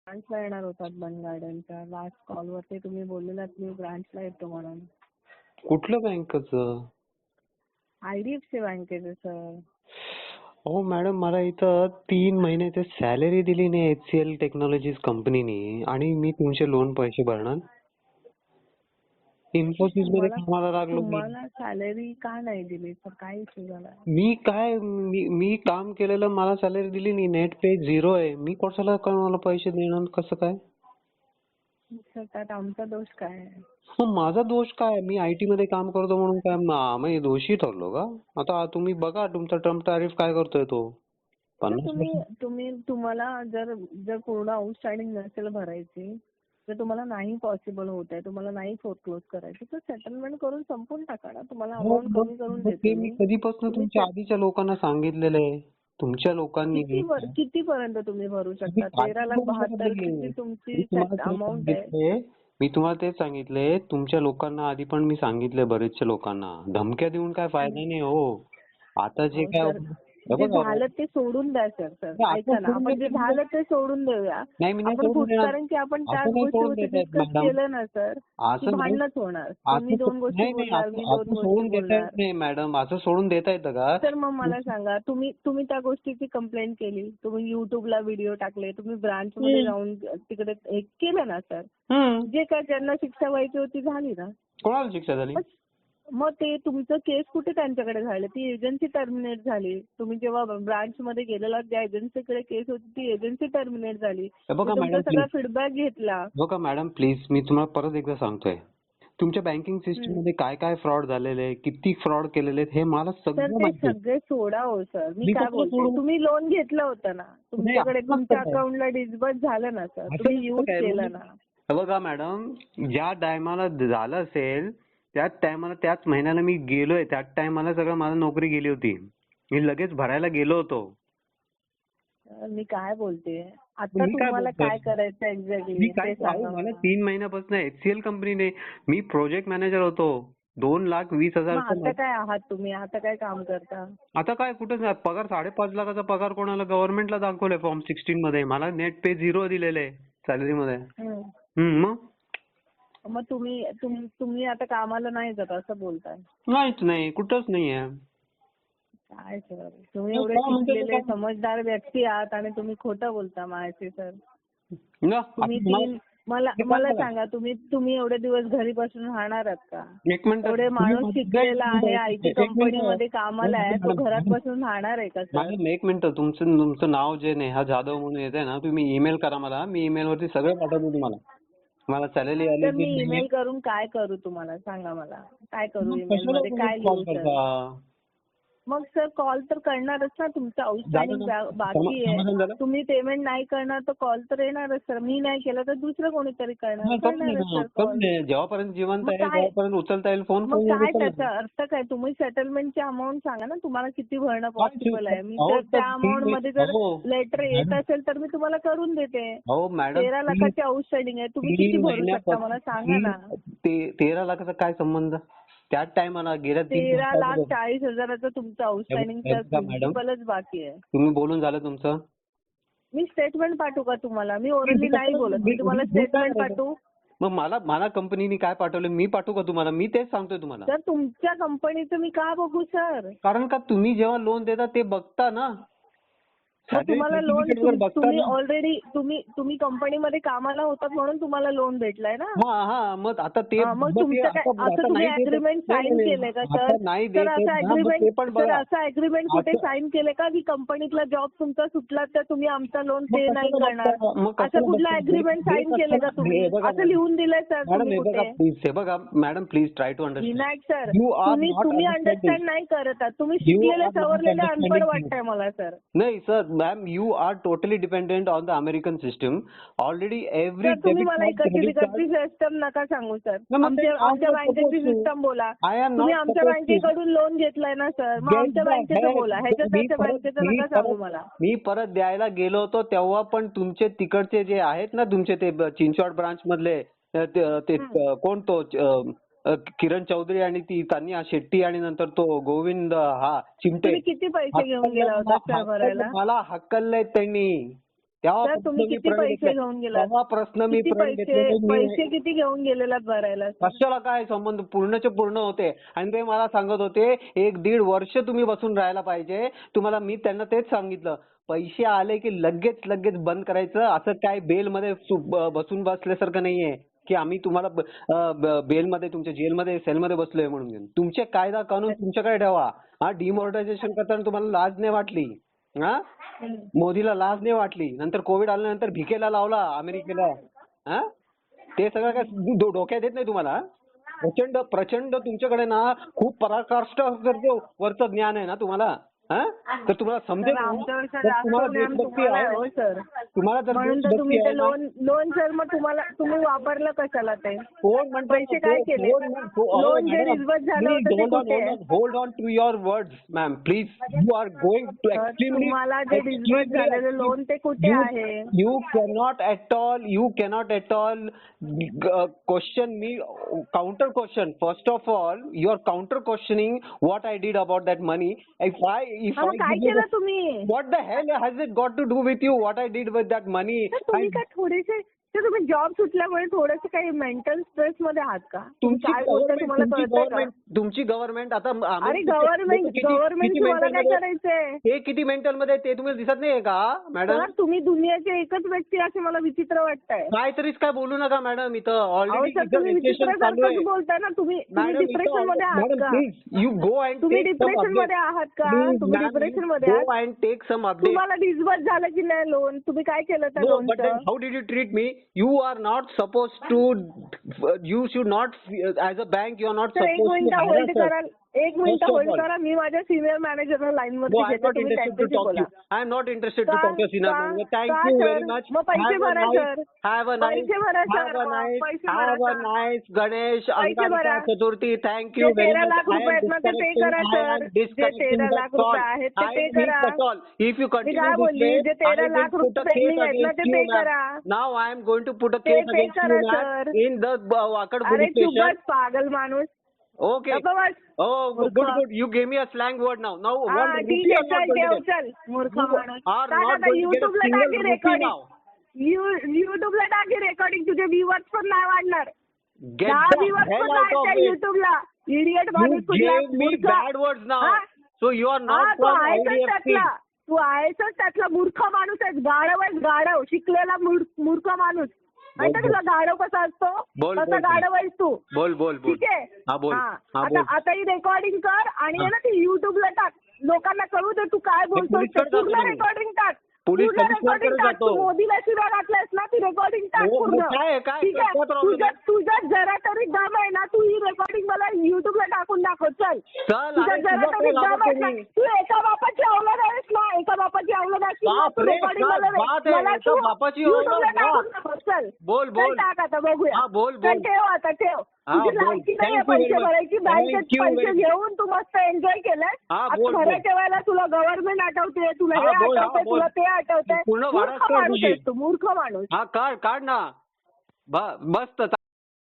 ब्रांचला येणार होतात बन गार्डनच्या. लास्ट कॉलवरती तुम्ही बोललेलात मी ब्रांचला येतो म्हणून. कुठल्या बँकेचं? IDFC बँकेचं सर. अहो मॅडम, मला इथं 3 महिन्याची सॅलरी दिली नाही HCL टेक्नॉलॉजीज कंपनीने आणि मी तुमचे लोन पैसे भरणार. इन्फोसिस मध्ये कामाला लागलो मी. तुम्हाला सॅलरी का नाही दिली सर? काय इश्यू झाला? मी काम केलेलं मला सॅलरी दिली नाही. नेट पे 0 आहे. मी कशाला मला पैसे देणार? कसं काय? सर त्यात आमचा दोष काय आहे? मग माझा दोष काय? मी IT मध्ये काम करतो म्हणून काय मी दोषी ठरलो का? आता तुम्ही बघा तुमचा ट्रम्प टॅरिफ काय करतोय तो. तर तुम्हाला जर पूर्ण आउटस्टँडिंग नसेल भरायची, जर तुम्हाला नाही पॉसिबल होत आहे, तुम्हाला नाही फोरक्लोज करायची, तर सेटलमेंट करून संपून टाका ना. तुम्हाला अमाऊंट कमी करून देते मी मी. कधीपासून तुमच्या आधीच्या लोकांना सांगितलेलं आहे. तुमच्या लोकांनी कितीपर्यंत तुम्ही भरू शकता? 13,72,000 किती तुमची अमाऊंट आहे? मी तुम्हाला तेच सांगितले. तुमच्या लोकांना आधी पण मी सांगितले, बरेचशा लोकांना. धमक्या देऊन काय फायदा नाही हो. आता जे काय जे झालं ते सोडून द्या सर. ऐका ना, आपण जे झालं ते सोडून देऊया. कारण की आपण त्याच गोष्टीवरती डिस्कस केलं ना सर, की भांडणच होणार. तुम्ही 2 गोष्टी बोलणार, मी 2 गोष्टी बोलणार. नाही मॅडम, असं सोडून देता येतं का? तर मग मला सांगा, तुम्ही त्या गोष्टीची कंप्लेंट केली, तुम्ही युट्यूबला व्हिडिओ टाकले, तुम्ही ब्रांच मध्ये जाऊन तिकडे हे केलं ना सर, जे काय ज्यांना शिक्षा व्हायची होती झाली ना. कोणाला शिक्षा झाली? मग ते तुमचं केस कुठे त्यांच्याकडे झालं? ती एजन्सी टर्मिनेट झाली. तुम्ही जेव्हा ब्रांच मध्ये गेलेला, ज्या एजन्सीकडे केस होती ती एजन्सी टर्मिनेट झाली. तुमचा सगळा फीडबॅक घेतला. बघा मॅडम, प्लीज मी तुम्हाला परत एकदा सांगतोय, तुमच्या बँकिंग सिस्टम मध्ये काय काय फ्रॉड झालेले आहे, किती फ्रॉड केलेले हे मला सगळं माहिती आहे. सगळे सोडा हो सर. मी काय बोलते, तुम्ही लोन घेतलं होतं ना, तुमच्याकडे तुमच्या अकाउंटला डिस्बर्स झालं ना सर, तुम्ही युज केलं ना. बघा मॅडम, ज्या टायमाला झालं असेल त्याच महिन्याला मी गेलोय. त्याच टायमाला सगळं माझी नोकरी गेली होती. मी लगेच भरायला गेलो होतो. मी काय बोलते, आता तुम्हाला काय करायचं एक्झॅक्टली ते सांगा मला. 3 महिन्यापासून HCL कंपनीने, मी प्रोजेक्ट मॅनेजर होतो. 2,20,000. आता काय आहात तुम्ही? आता काय काम करता? आता काय कुठेच नाही. पगार 5.5 लाखाचा पगार कोणाला गव्हर्नमेंटला दाखवलाय फॉर्म 16 मध्ये. मला नेट पे 0 दिलेलं आहे सॅलरी मध्ये. मग तुम्ही आता कामाला नाही जात असं बोलताय? नाहीच नाही, कुठंच नाहीये. काय सर, तुम्ही एवढे शिकलेले समजदार व्यक्ती आहात आणि तुम्ही खोटं बोलता माझ्याशी सर. मला सांगा, तुम्ही एवढे दिवस घरी बसून राहणार आहात का? एवढे माणूस शिकलेला आहे, IT कंपनीमध्ये कामाला आहे, तो घरात बसून राहणार आहे का सर? एक मिनिट, तुमचं नाव जे नेहा जाधव म्हणून येते ना, तुम्ही ईमेल करा मला. मी ईमेल वरती सगळं पाठवतो तुम्हाला. मला सॅलरी आली. तर मी ईमेल करून काय करू तुम्हाला सांगा? मला काय करू ईमेल मध्ये? काय लिहू सर? मग सर कॉल तर करणारच ना. तुमचं आउटस्टँडिंग बाकी आहे, तुम्ही पेमेंट नाही करणार तर कॉल तर येणारच सर. मी नाही केला तर दुसरं कोणीतरी करणार. जेव्हापर्यंत जिवंत आहे तेव्हापर्यंत उचलता येईल फोन. मग काय त्याचा अर्थ काय? तुम्ही सेटलमेंटची अमाऊंट सांगा ना, तुम्हाला किती भरणं पॉसिबल आहे. मी तर त्या अमाऊंट मध्ये जर लेटर येत असेल तर मी तुम्हाला करून देते. 13 लाखाची आउटस्टँडिंग आहे, तुम्ही किती भरू शकता मला सांगा ना. 13 लाखाचा काय संबंध? त्याच टायमाला गेल्या 13,40,000 तुमचं आउटस्टँडिंग प्रिन्सिपलच बाकी आहे. तुम्ही बोलून झालं तुमचं? मी स्टेटमेंट पाठवू का तुम्हाला? मी ओरली नाही बोलत, मी तुम्हाला स्टेटमेंट पाठवू. मग मला कंपनीने काय पाठवलं मी पाठवू का तुम्हाला? मी तेच सांगतोय तुम्हाला. सर तुमच्या कंपनीचं मी का बघू सर? कारण का तुम्ही जेव्हा लोन देता ते बघता ना. तुम्हाला लोन, तुम्ही ऑलरेडी तुम्ही कंपनीमध्ये कामाला होतात म्हणून तुम्हाला लोन भेटलाय ना. मग आता ते तुम्ही अग्रीमेंट साईन केलंय का सर? तर असं अग्रीमेंट कुठे साईन केलंय का की कंपनीतला जॉब तुमचा सुटला तर तुम्ही आमचा लोन पे नाही करणार? असं कुठला अग्रीमेंट साईन केलं का तुम्ही? असं लिहून दिलंय सर तुम्ही कुठे? बघा madam, please try to understand. Vinayak sir, तुम्ही अंडरस्टँड नाही करत आहात. तुम्ही शिकलेले सवरलेले अनपढ वाटतंय मला सर. नाही sir, ma'am, you are totally dependent on the American system. Already every तुम्ही मला इकडची सिस्टम नका सांगू सर. आमच्या बँकेची सिस्टम बोला. तुम्ही आमच्या बँकेकडून लोन घेतलाय ना सर, मग आमच्या बँकेचं बोला. ह्याच्या त्याच्या बँकेचं नका सांगू मला. मी परत द्यायला गेलो होतो तेव्हा पण तुमचे तिकडचे जे आहेत ना, तुमचे ते चिंचवड ब्रांच मधले ते कोण तो किरण चौधरी आणि ती तानिया शेट्टी आणि नंतर तो गोविंद चिमटे, किती पैसे घेऊन गेला होता सर भरायला? मला हकललंय त्यांनी. सर तुम्ही किती पैसे घेऊन गेलात? तेव्हा प्रश्न मी किती प्रण पैसे किती घेऊन गेलेलात भरायला? कशाला काय संबंध, पूर्णचे पूर्ण होते. आणि ते मला सांगत होते 1-1.5 वर्ष तुम्ही बसून राहायला पाहिजे. तुम्हाला मी त्यांना तेच सांगितलं, पैसे आले की लगेच बंद करायचं. असं काय बेलमध्ये बसून बसल्यासारखं नाहीये की आम्ही तुम्हाला बेलमध्ये तुमच्या जेलमध्ये सेलमध्ये बसलोय म्हणून. तुमचे कायदा कानून तुमच्याकडे ठेवा. हा, डिमॉनिटायझेशन करताना तुम्हाला लाज नाही वाटली? हा, मोदीला लाज नाही वाटली? नंतर कोविड आल्यानंतर भिकेला लावला अमेरिकेला. हा, ते सगळं काय डोक्यात येत नाही तुम्हाला? प्रचंड तुमच्याकडे ना खूप पराकाष्ठा वरचं ज्ञान आहे ना तुम्हाला. हा, तर तुम्हाला समजेल. तुम्हाला देशभक्ती आहे, तुम्हाला जर तुम्ही ते लोन सर मग तुम्ही वापरलं कशाला ते? कोण म्हणतो? पैसे काय केले? लोन जे रिस्बत झालं होतं ते कुठे? Hold on to your words ma'am please. You are going to extremely. तुम्हाला जे रिस्बत झालेलं लोन ते कुठे आहे? You cannot at all question me. Counter question. First of all you are counter questioning what I did about that money. काय केलं तुम्ही? What the hell has it got to do with you? What I did with that money? तुम्ही काय थोडेसे तुम्ही job सुटल्यामुळे थोडंसं काही मेंटल स्ट्रेस मध्ये आहात का? काय बोलताय तुम्हाला कळतंय का? तुमची गव्हर्नमेंट आता अरे गव्हर्नमेंट तुम्हाला काय करायचंय? ते किती मेंटल मध्ये ते तुम्हाला दिसत नाहीये का मॅडम? तुम्ही दुनियाचे एकच व्यक्ती असे मला विचित्र वाटतंय. काहीतरीच काय बोलू नका मॅडम. इथं ऑलरेडी तुम्ही विचित्र बोलताय ना. तुम्ही डिप्रेशन मध्ये आहात का? यू गो अँड तुम्ही डिप्रेशन मध्ये आहात का? तुम्ही डिप्रेशन मध्ये आहात? Go and take some update. तुम्हाला डिस्बर्स झालं की नाही लोन? तुम्ही काय केलं त्या लोनचं? How did you treat me? You are not supposed to. You should not, as a bank, you are not supposed to. एक मिनिट होल्ड करा. मी माझ्या सिनियर मॅनेजरला लाईन मध्ये घेते. तुम्ही त्यांच्याशी बोला. I am not interested to talk to senior manager. Thank you very much. मग पैसे भरा sir. Have a nice Ganesh Angaraka Chaturthi. Thank you very much. 13 lakh रुपये पे करा सर. जे 13 लाख रुपये आहेत ते पे करा. If you continue काय बोलली? जे 13 लाख रुपये पेंडिंग आहेत ना ते पे करा. Now I am going to put a case against you in the Wakad police station. अरे चुपच पागल माणूस. Okay. Oh, good. You gave me a slang word now. Now, one rupee I'm not going to get. मूर्ख माणूस. Are not going to get a single rupee now. युट्यूबला टाकी recording. तुझे viewers पण नाही वाढणार. Get the hell out of it. युट्यूबला idiot You माणूस. gave me bad words now. So you are not from IDFC. तू आहेसच त्यातला मूर्ख माणूस आहेस. गाढव शिकलेला मूर्ख माणूस. माहिती तुला गाढव कसा असतो? तसा गाढव आहेस तू. बोल. ठीक आहे. आता ही रेकॉर्डिंग कर आणि ना ती युट्यूबला टाक. लोकांना कळू दे तू काय बोलतोय. पूर्ण रेकॉर्डिंग टाक. पोलीस कमिशनरकडे जातो. मोदीला शिव्या घातल्यास ना ती रेकॉर्डिंग टाक पूर्ण. ठीक आहे. तुझ्या जरा तरी दम आहे ना. तू ही रेकॉर्डिंग मला युट्यूबला टाकून दाखव. चल. तुझा जरा तरी दम आहे ना. तू एका बापाची अवलाद आहेस ना. एका बापाची अवलाद असतील ना. तू रेकॉर्डिंग मला युट्यूबला टाकून दाखव. चल. बोल. टाक आता बघूया. बोल. ठेव आता ठेव. तुझी लायकी नाही पैसे भरायची. बँकेत पैसे घेऊन तू मस्त एन्जॉय केलंय. आता भरायच्या वेळेला तुला गव्हर्नमेंट आठवते. तुला हे आठवतंय. तुला ते आठवतंय. मूर्ख माणूस आहेस तू. मूर्ख माणूस. काढ ना. बस.